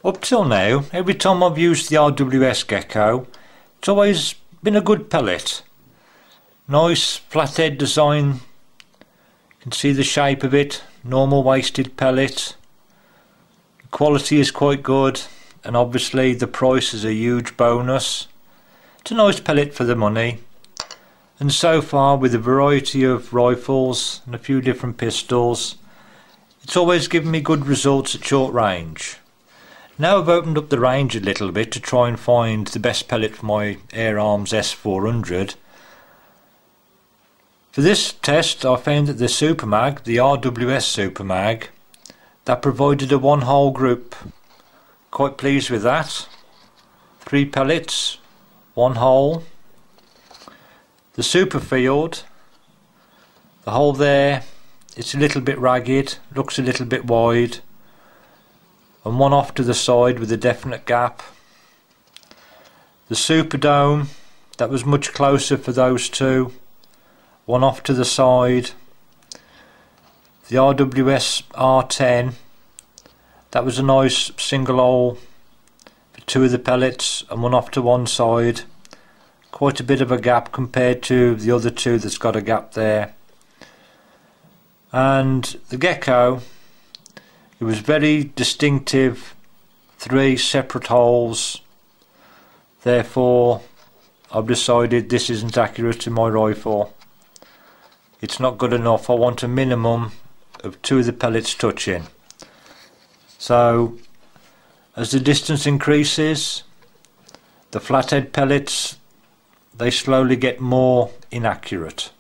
Up till now, every time I've used the RWS gecko, it's always been a good pellet. Nice flathead design, you can see the shape of it, normal wasted pellet. The quality is quite good, and obviously the price is a huge bonus. It's a nice pellet for the money, and so far with a variety of rifles and a few different pistols, it's always given me good results at short range. Now I've opened up the range a little bit to try and find the best pellet for my Air Arms S400. For this test I found that the Super Mag, the RWS Super Mag, that provided a one hole group. Quite pleased with that. 3 pellets, 1 hole. The Super Field, the hole there, it's a little bit ragged, looks a little bit wide, and 1 off to the side with a definite gap. The Super Dome, that was much closer for those two, 1 off to the side. The RWS R10, that was a nice single hole for 2 of the pellets and 1 off to one side. Quite a bit of a gap compared to the other 2 that's got a gap there. And the gecko, it was very distinctive, 3 separate holes. Therefore I've decided this isn't accurate to my rifle. It's not good enough. I want a minimum of 2 of the pellets touching. So as the distance increases, the flathead pellets, they slowly get more inaccurate.